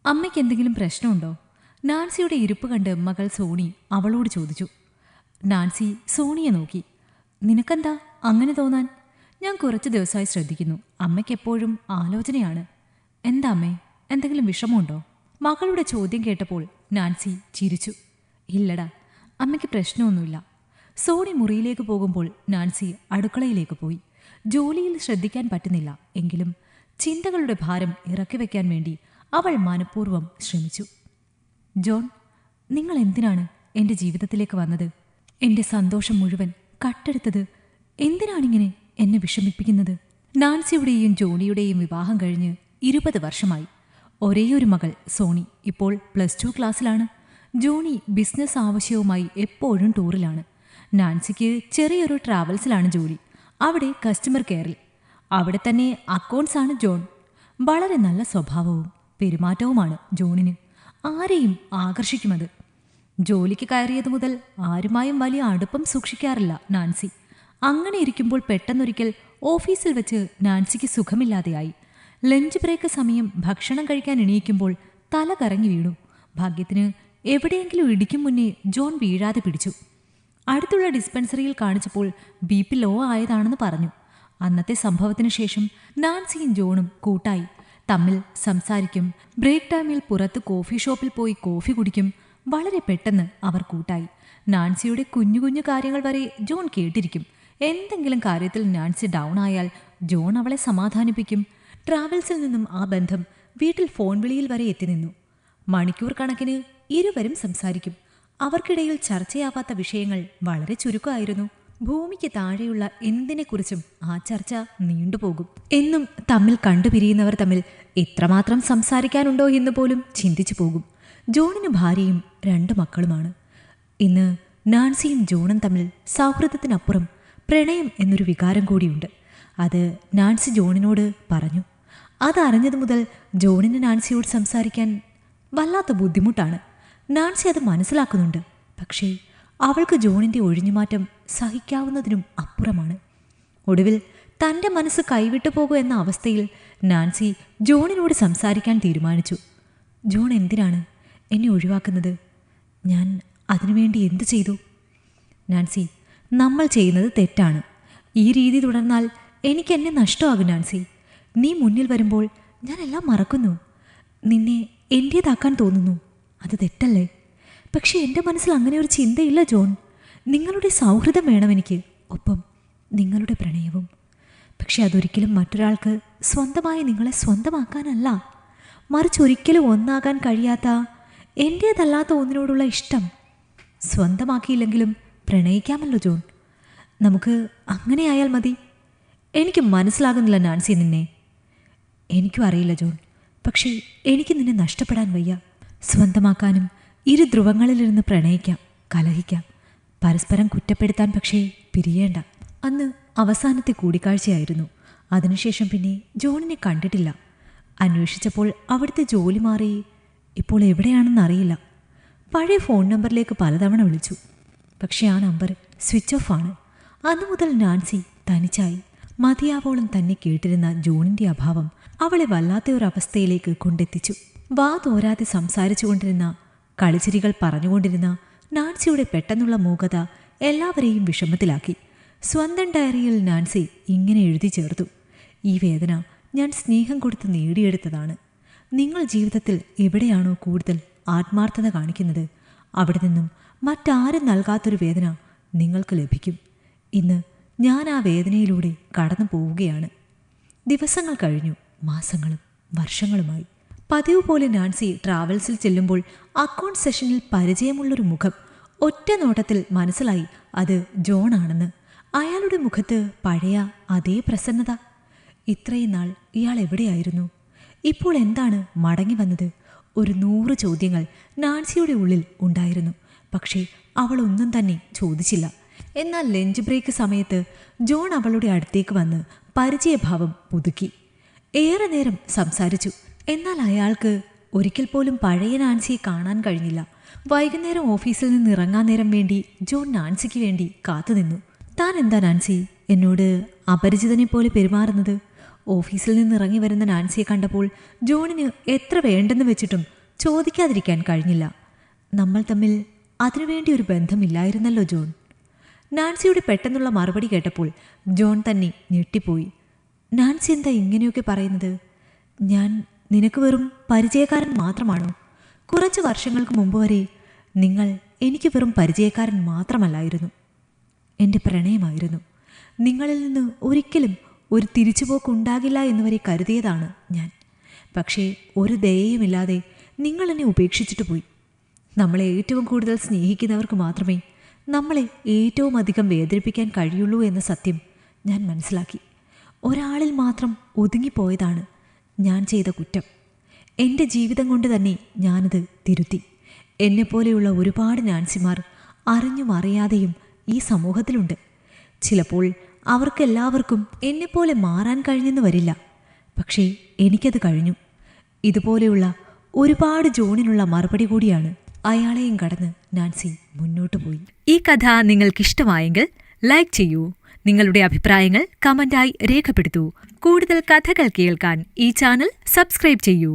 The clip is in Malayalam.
അമ്മയ്ക്ക് എന്തെങ്കിലും പ്രശ്നമുണ്ടോ? നാൻസിയുടെ ഇരിപ്പ് കണ്ട് മകൾ സോണി അവളോട് ചോദിച്ചു. നാൻസി സോണിയെ നോക്കി. നിനക്കെന്താ അങ്ങനെ തോന്നാൻ? ഞാൻ കുറച്ച് ദിവസമായി ശ്രദ്ധിക്കുന്നു. അമ്മയ്ക്ക് എപ്പോഴും ആലോചനയാണ്. എന്താ അമ്മേ, എന്തെങ്കിലും വിഷമമുണ്ടോ? മകളുടെ ചോദ്യം കേട്ടപ്പോൾ നാൻസി ചിരിച്ചു. ഇല്ലടാ, അമ്മയ്ക്ക് പ്രശ്നമൊന്നുമില്ല. സോണി മുറിയിലേക്ക് പോകുമ്പോൾ നാൻസി അടുക്കളയിലേക്ക് പോയി. ജോലിയിൽ ശ്രദ്ധിക്കാൻ പറ്റുന്നില്ല എങ്കിലും ചിന്തകളുടെ ഭാരം ഇറക്കി വയ്ക്കാൻ വേണ്ടി അവൾ മനഃപൂർവ്വം ശ്രമിച്ചു. ജോൺ, നിങ്ങൾ എന്തിനാണ് എൻ്റെ ജീവിതത്തിലേക്ക് വന്നത്? എൻ്റെ സന്തോഷം മുഴുവൻ കട്ടെടുത്തത് എന്തിനാണിങ്ങനെ എന്നെ വിഷമിപ്പിക്കുന്നത്? നാൻസിയുടെയും ജോണിയുടെയും വിവാഹം കഴിഞ്ഞ് 20 വർഷമായി. ഒരേയൊരു മകൾ സോണി ഇപ്പോൾ +2 ക്ലാസ്സിലാണ്. ജോണി ബിസിനസ് ആവശ്യവുമായി എപ്പോഴും ടൂറിലാണ്. നാൻസിക്ക് ചെറിയൊരു ട്രാവൽസിലാണ് ജോലി, അവിടെ കസ്റ്റമർ കെയറിൽ. അവിടെ തന്നെ അക്കൗണ്ട്സ് ആണ് ജോൺ. വളരെ നല്ല സ്വഭാവവും പെരുമാറ്റവുമാണ് ജോണിന്. ആരെയും ആകർഷിക്കുമത്. ജോലിക്ക് കയറിയത് മുതൽ ആരുമായും വലിയ അടുപ്പം സൂക്ഷിക്കാറില്ല നാൻസി. അങ്ങനെ ഇരിക്കുമ്പോൾ പെട്ടെന്നൊരിക്കൽ ഓഫീസിൽ വെച്ച് നാൻസിക്ക് സുഖമില്ലാതെയായി. ലഞ്ച് ബ്രേക്ക് സമയം ഭക്ഷണം കഴിക്കാൻ എണീക്കുമ്പോൾ തല കറങ്ങി വീണു. ഭാഗ്യത്തിന് എവിടെയെങ്കിലും ഇടിക്കും മുന്നേ ജോൺ വീഴാതെ പിടിച്ചു. അടുത്തുള്ള ഡിസ്പെൻസറിയിൽ കാണിച്ചപ്പോൾ BP ലോ ആയതാണെന്ന് പറഞ്ഞു. അന്നത്തെ സംഭവത്തിന് ശേഷം നാൻസിയും ജോണും കൂട്ടായി. തമ്മിൽ സംസാരിക്കും, ബ്രേക്ക് ടൈമിൽ പുറത്ത് കോഫി ഷോപ്പിൽ പോയി കോഫി കുടിക്കും. വളരെ പെട്ടെന്ന് അവർ കൂട്ടായി. നാൻസിയുടെ കുഞ്ഞു കുഞ്ഞു കാര്യങ്ങൾ വരെ ജോൺ കേട്ടിരിക്കും. എന്തെങ്കിലും കാര്യത്തിൽ നാൻസി ഡൗൺ ആയാൽ ജോൺ അവളെ സമാധാനിപ്പിക്കും. ട്രാവൽസിൽ നിന്നും ആ ബന്ധം വീട്ടിൽ ഫോൺ വിളിയിൽ വരെ എത്തി നിന്നു. മണിക്കൂർ കണക്കിന് ഇരുവരും സംസാരിക്കും. അവർക്കിടയിൽ ചർച്ചയാവാത്ത വിഷയങ്ങൾ വളരെ ചുരുക്കമായിരുന്നു. ഭൂമിക്ക് താഴെയുള്ള എന്തിനെക്കുറിച്ചും ആ ചർച്ച നീണ്ടുപോകും. എന്നും തമ്മിൽ കണ്ടുപിരിയുന്നവർ തമ്മിൽ എത്രമാത്രം സംസാരിക്കാനുണ്ടോ എന്ന് പോലും ചിന്തിച്ചു പോകും. ജോണിന് ഭാര്യയും 2 മക്കളുമാണ്. ഇന്ന് നാൻസിയും ജോണും തമ്മിൽ സൗഹൃദത്തിനപ്പുറം പ്രണയം എന്നൊരു വികാരം കൂടിയുണ്ട്. അത് നാൻസി ജോണിനോട് പറഞ്ഞു. അതറിഞ്ഞതു മുതൽ ജോണിന് നാൻസിയോട് സംസാരിക്കാൻ വല്ലാത്ത ബുദ്ധിമുട്ടാണ്. നാൻസി അത് മനസ്സിലാക്കുന്നുണ്ട്. പക്ഷേ അവൾക്ക് ജോണിൻ്റെ ഒഴിഞ്ഞുമാറ്റം സഹിക്കാവുന്നതിനും അപ്പുറമാണ്. ഒടുവിൽ തൻ്റെ മനസ്സ് കൈവിട്ടു പോകുക എന്ന അവസ്ഥയിൽ നാൻസി ജോണിനോട് സംസാരിക്കാൻ തീരുമാനിച്ചു. ജോൺ എന്തിനാണ് എന്നെ ഒഴിവാക്കുന്നത്? ഞാൻ അതിനുവേണ്ടി എന്തു ചെയ്തു? നാൻസി, നമ്മൾ ചെയ്യുന്നത് തെറ്റാണ്. ഈ രീതി തുടർന്നാൽ എനിക്ക് എന്നെ നഷ്ടമാകും നാൻസി. നീ മുന്നിൽ വരുമ്പോൾ ഞാൻ എല്ലാം മറക്കുന്നു. നിന്നെ എൻ്റേതാക്കാൻ തോന്നുന്നു. അത് തെറ്റല്ലേ? പക്ഷെ എൻ്റെ മനസ്സിൽ അങ്ങനെ ഒരു ചിന്തയില്ല ജോൺ. നിങ്ങളുടെ സൗഹൃദം വേണം എനിക്ക്, ഒപ്പം നിങ്ങളുടെ പ്രണയവും. പക്ഷെ അതൊരിക്കലും മറ്റൊരാൾക്ക് സ്വന്തമായ നിങ്ങളെ സ്വന്തമാക്കാനല്ല, മറിച്ച് ഒരിക്കലും ഒന്നാകാൻ കഴിയാത്ത എൻ്റേതല്ലാത്ത ഒന്നിനോടുള്ള ഇഷ്ടം. സ്വന്തമാക്കിയില്ലെങ്കിലും പ്രണയിക്കാമല്ലോ ജോൺ. നമുക്ക് അങ്ങനെയായാൽ മതി. എനിക്ക് മനസ്സിലാകുന്നില്ല നാൻസി നിന്നെ. എനിക്കും അറിയില്ല ജോൺ. പക്ഷേ എനിക്ക് നിന്നെ നഷ്ടപ്പെടാൻ വയ്യ. സ്വന്തമാക്കാനും ഇരു ധ്രുവങ്ങളിലിരുന്ന് പ്രണയിക്കാം, കലഹിക്കാം, പരസ്പരം കുറ്റപ്പെടുത്താൻ. പക്ഷേ പിരിയേണ്ട. അന്ന് അവസാനത്തെ കൂടിക്കാഴ്ചയായിരുന്നു. അതിനുശേഷം പിന്നെ ജോണിനെ കണ്ടിട്ടില്ല. അന്വേഷിച്ചപ്പോൾ അവിടുത്തെ ജോലി മാറി ഇപ്പോൾ എവിടെയാണെന്നറിയില്ല. പഴയ ഫോൺ നമ്പറിലേക്ക് പലതവണ വിളിച്ചു. പക്ഷേ ആ നമ്പർ സ്വിച്ച് ഓഫ് ആണ്. അന്നു മുതൽ നാൻസി തനിച്ചായി. മതിയാവോളം തന്നെ കേട്ടിരുന്ന ജോണിൻ്റെ അഭാവം അവളെ വല്ലാത്ത ഒരവസ്ഥയിലേക്ക് കൊണ്ടെത്തിച്ചു. വാ തോരാതെ സംസാരിച്ചു കൊണ്ടിരുന്ന, കളിച്ചിരികൾ പറഞ്ഞുകൊണ്ടിരുന്ന നാൻസിയുടെ പെട്ടെന്നുള്ള മൂകത എല്ലാവരെയും വിഷമത്തിലാക്കി. സ്വന്തം ഡയറിയിൽ നാൻസി ഇങ്ങനെ എഴുതി ചേർത്തു: ഈ വേദന ഞാൻ സ്നേഹം കൊടുത്ത് നേടിയെടുത്തതാണ്. നിങ്ങൾ ജീവിതത്തിൽ എവിടെയാണോ കൂടുതൽ ആത്മാർത്ഥത കാണിക്കുന്നത്, അവിടെ നിന്നും മറ്റാരും നൽകാത്തൊരു വേദന നിങ്ങൾക്ക് ലഭിക്കും. ഇന്ന് ഞാൻ ആ വേദനയിലൂടെ കടന്നു പോവുകയാണ്. ദിവസങ്ങൾ കഴിഞ്ഞു, മാസങ്ങളും വർഷങ്ങളുമായി. പതിവ് പോലെ നാൻസി ട്രാവൽസിൽ ചെല്ലുമ്പോൾ അക്കൗണ്ട് സെഷനിൽ പരിചയമുള്ളൊരു മുഖം ഒറ്റ നോട്ടത്തിൽ മനസ്സിലായി. അത് ജോൺ ആണെന്ന്. അയാളുടെ മുഖത്ത് പഴയ അതേ പ്രസന്നത. ഇത്രയും നാൾ ഇയാൾ എവിടെയായിരുന്നു? ഇപ്പോൾ എന്താണ് മടങ്ങി വന്നത്? ഒരു 100 ചോദ്യങ്ങൾ നാൻസിയുടെ ഉള്ളിൽ ഉണ്ടായിരുന്നു. പക്ഷേ അവൾ ഒന്നും തന്നെ ചോദിച്ചില്ല. എന്നാൽ ലഞ്ച് ബ്രേക്ക് സമയത്ത് ജോൺ അവളുടെ അടുത്തേക്ക് വന്ന് പരിചയഭാവം പുതുക്കി. ഏറെ നേരം സംസാരിച്ചു. എന്നാൽ അയാൾക്ക് ഒരിക്കൽ പോലും പഴയ നാൻസിയെ കാണാൻ കഴിഞ്ഞില്ല. വൈകുന്നേരം ഓഫീസിൽ നിന്ന് ഇറങ്ങാൻ നേരം വേണ്ടി ജോൺ നാൻസിക്ക് വേണ്ടി കാത്തുനിന്നു. താൻ എന്താ നാൻസി എന്നോട് അപരിചിതനെ പോലെ പെരുമാറുന്നത്? ഓഫീസിൽ നിന്ന് ഇറങ്ങി വരുന്ന നാൻസിയെ കണ്ടപ്പോൾ ജോണിന് എത്ര വേണ്ടെന്ന് വെച്ചിട്ടും ചോദിക്കാതിരിക്കാൻ കഴിഞ്ഞില്ല. നമ്മൾ തമ്മിൽ അതിനുവേണ്ടി ഒരു ബന്ധമില്ലായിരുന്നല്ലോ ജോൺ. നാൻസിയുടെ പെട്ടെന്നുള്ള മറുപടി കേട്ടപ്പോൾ ജോൺ തന്നെ ഞെട്ടിപ്പോയി. നാൻസി എന്താ ഇങ്ങനെയൊക്കെ പറയുന്നത്? ഞാൻ നിനക്ക് വെറും പരിചയക്കാരൻ മാത്രമാണോ? കുറച്ച് വർഷങ്ങൾക്ക് മുമ്പ് വരെ നിങ്ങൾ എനിക്ക് വെറും പരിചയക്കാരൻ മാത്രമല്ലായിരുന്നു, എൻ്റെ പ്രണയമായിരുന്നു. നിങ്ങളിൽ നിന്ന് ഒരിക്കലും ഒരു തിരിച്ചുപോക്കുണ്ടാകില്ല എന്നുവരെ കരുതിയതാണ് ഞാൻ. പക്ഷേ ഒരു ദയയുമില്ലാതെ നിങ്ങൾ എന്നെ ഉപേക്ഷിച്ചിട്ട് പോയി. നമ്മളെ ഏറ്റവും കൂടുതൽ സ്നേഹിക്കുന്നവർക്ക് മാത്രമേ നമ്മളെ ഏറ്റവും അധികം വേദനിപ്പിക്കാൻ കഴിയുള്ളൂ എന്ന സത്യം ഞാൻ മനസ്സിലാക്കി. ഒരാളിൽ മാത്രം ഒതുങ്ങിപ്പോയതാണ് ഞാൻ ചെയ്ത കുറ്റം. എൻ്റെ ജീവിതം കൊണ്ട് തന്നെ ഞാനത് തിരുത്തി. എന്നെപ്പോലെയുള്ള ഒരുപാട് നാൻസിമാർ അറിഞ്ഞും അറിയാതെയും ഈ സമൂഹത്തിലുണ്ട്. ചിലപ്പോൾ അവർക്കെല്ലാവർക്കും എന്നെപ്പോലെ മാറാൻ കഴിഞ്ഞെന്ന് വരില്ല, പക്ഷേ എനിക്കത് കഴിഞ്ഞു. ഇതുപോലെയുള്ള ഒരുപാട് ജോണിനുള്ള മറുപടി കൂടിയാണ് അയാളെയും കടന്ന് നാൻസി മുന്നോട്ട് പോയി. ഈ കഥ നിങ്ങൾക്കിഷ്ടമായെങ്കിൽ ലൈക്ക് ചെയ്യൂ. നിങ്ങളുടെ അഭിപ്രായങ്ങൾ കമന്റായി രേഖപ്പെടുത്തൂ. കൂടുതൽ കഥകൾ കേൾക്കാൻ ഈ ചാനൽ സബ്സ്ക്രൈബ് ചെയ്യൂ.